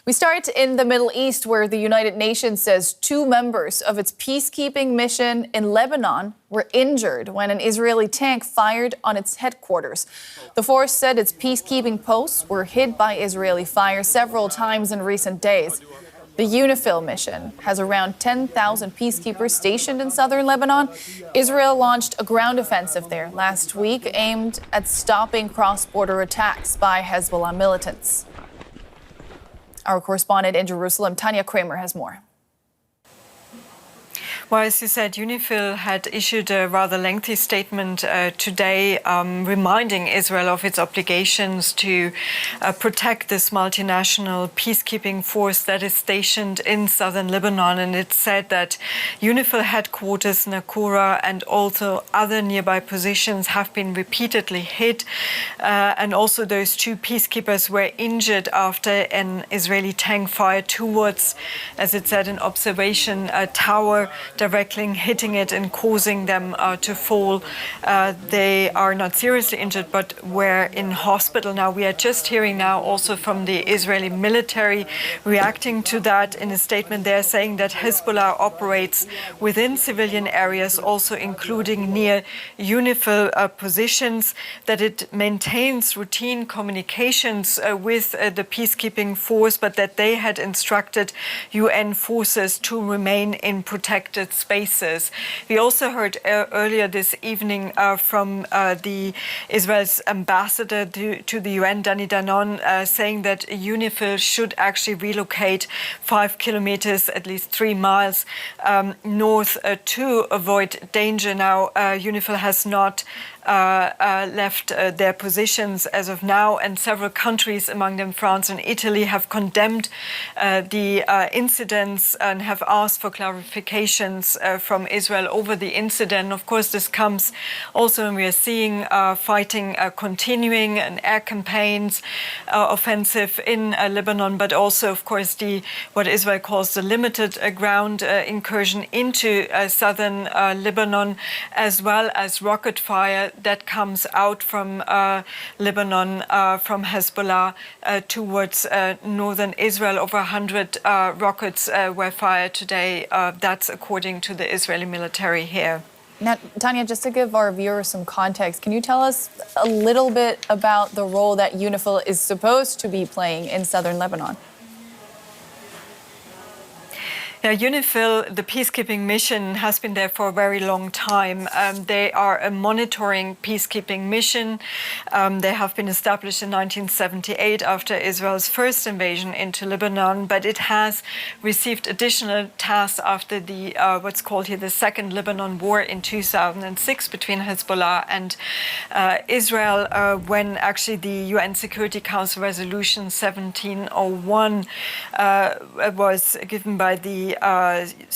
We start in the Middle East, where the United Nations says 2 members of its peacekeeping mission in Lebanon were injured when an Israeli tank fired on its headquarters. The force said its peacekeeping posts were hit by Israeli fire several times in recent days. The UNIFIL mission has around 10,000 peacekeepers stationed in southern Lebanon. Israel launched a ground offensive there last week aimed at stopping cross-border attacks by Hezbollah militants. Our correspondent in Jerusalem, Tania Krämer, has more. Well, as you said, UNIFIL had issued a rather lengthy statement today reminding Israel of its obligations to protect this multinational peacekeeping force that is stationed in southern Lebanon. And it said that UNIFIL headquarters, Nakura, and also other nearby positions have been repeatedly hit. And also those 2 peacekeepers were injured after an Israeli tank fired towards, as it said, an observation tower, directly hitting it and causing them to fall. They are not seriously injured, but were in hospital. Now, we are just hearing now also from the Israeli military reacting to that. In a statement, they're saying that Hezbollah operates within civilian areas, also including near UNIFIL positions, that it maintains routine communications with the peacekeeping force, but that they had instructed UN forces to remain in protected spaces. We also heard earlier this evening from the Israel's ambassador to the UN, Danny Danon, saying that UNIFIL should actually relocate 5 kilometers, at least 3 miles north to avoid danger. Now, UNIFIL has not left their positions as of now, and several countries, among them France and Italy, have condemned the incidents and have asked for clarifications from Israel over the incident. Of course, this comes also when we are seeing fighting continuing and air campaigns offensive in Lebanon, but also, of course, what Israel calls the limited ground incursion into southern Lebanon, as well as rocket fire that comes out from Lebanon, from Hezbollah towards northern Israel. Over 100 rockets were fired today. That's according to the Israeli military here. Now, Tania, just to give our viewers some context, can you tell us a little bit about the role that UNIFIL is supposed to be playing in southern Lebanon? Now, UNIFIL, the peacekeeping mission, has been there for a very long time. They are a monitoring peacekeeping mission. They have been established in 1978 after Israel's first invasion into Lebanon, but it has received additional tasks after the what's called here the Second Lebanon War in 2006 between Hezbollah and Israel, when actually the UN Security Council Resolution 1701 was given by the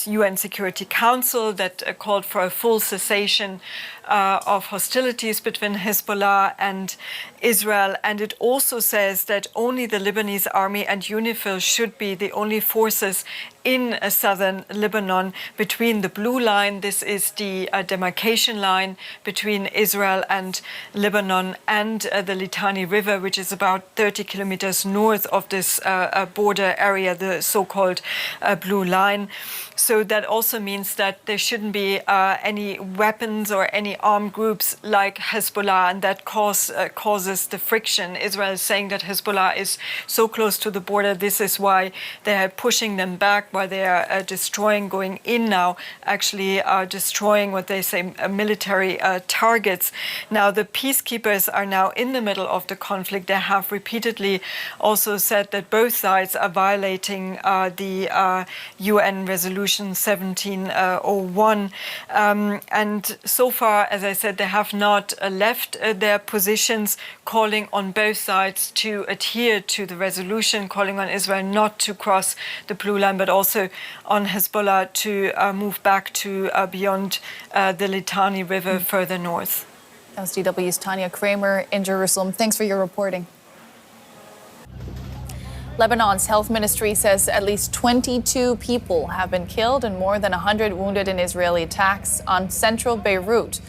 UN Security Council that called for a full cessation of hostilities between Hezbollah and Israel. And it also says that only the Lebanese army and UNIFIL should be the only forces in southern Lebanon between the blue line. This is the demarcation line between Israel and Lebanon, and the Litani River, which is about 30 kilometers north of this border area, the so-called blue line. So that also means that there shouldn't be any weapons or any armed groups like Hezbollah, and that causes the friction. Israel is saying that Hezbollah is so close to the border. This is why they are pushing them back, why they are destroying, going in now, actually destroying what they say military targets. Now, the peacekeepers are now in the middle of the conflict. They have repeatedly also said that both sides are violating the UN Resolution 1701. And so far, as I said, they have not left their positions, calling on both sides to adhere to the resolution, calling on Israel not to cross the blue line, but also on Hezbollah to move back to beyond the Litani River further north. That was DW's Tania Krämer in Jerusalem. Thanks for your reporting. Lebanon's health ministry says at least 22 people have been killed and more than 100 wounded in Israeli attacks on central Beirut.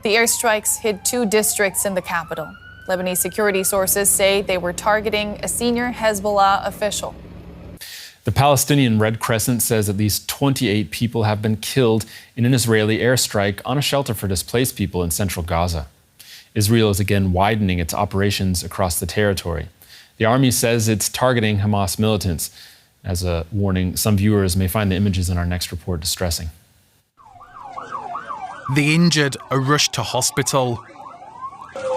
The airstrikes hit 2 districts in the capital. Lebanese security sources say they were targeting a senior Hezbollah official. The Palestinian Red Crescent says at least 28 people have been killed in an Israeli airstrike on a shelter for displaced people in central Gaza. Israel is again widening its operations across the territory. The army says it's targeting Hamas militants. As a warning, some viewers may find the images in our next report distressing. The injured are rushed to hospital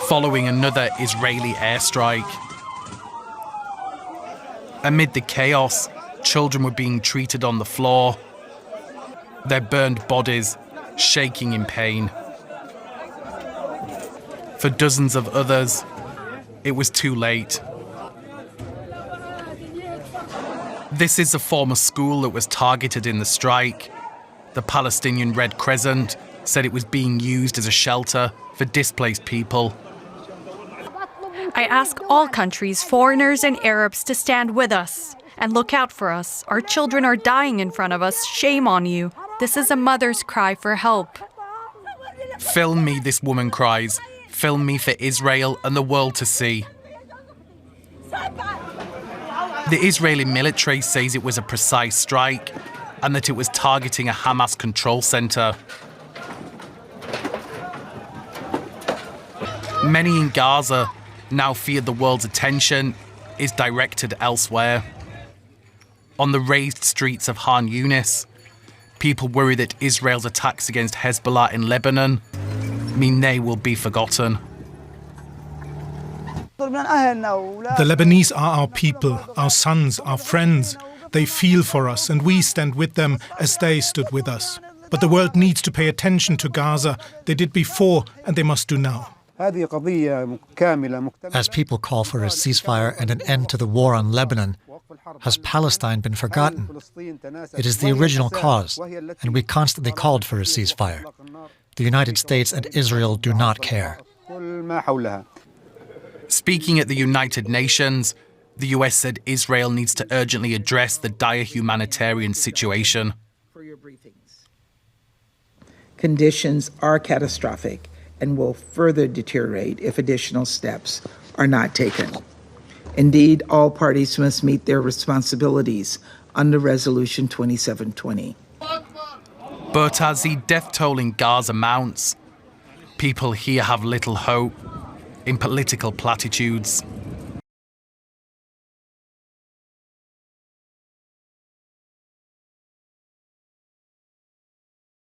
following another Israeli airstrike. Amid the chaos, children were being treated on the floor, their burned bodies shaking in pain. For dozens of others, it was too late. This is a former school that was targeted in the strike. The Palestinian Red Crescent said it was being used as a shelter for displaced people. I ask all countries, foreigners and Arabs, to stand with us and look out for us. Our children are dying in front of us. Shame on you. This is a mother's cry for help. Film me, this woman cries. Film me for Israel and the world to see. The Israeli military says it was a precise strike and that it was targeting a Hamas control center. Many in Gaza now fear the world's attention is directed elsewhere. On the raised streets of Khan Yunis, people worry that Israel's attacks against Hezbollah in Lebanon mean they will be forgotten. The Lebanese are our people, our sons, our friends. They feel for us and we stand with them as they stood with us. But the world needs to pay attention to Gaza. They did before and they must do now. As people call for a ceasefire and an end to the war on Lebanon, has Palestine been forgotten? It is the original cause, and we constantly called for a ceasefire. The United States and Israel do not care. Speaking at the United Nations, the US said Israel needs to urgently address the dire humanitarian situation. Conditions are catastrophic and will further deteriorate if additional steps are not taken. Indeed, all parties must meet their responsibilities under Resolution 2720. But as the death toll in Gaza mounts, people here have little hope in political platitudes.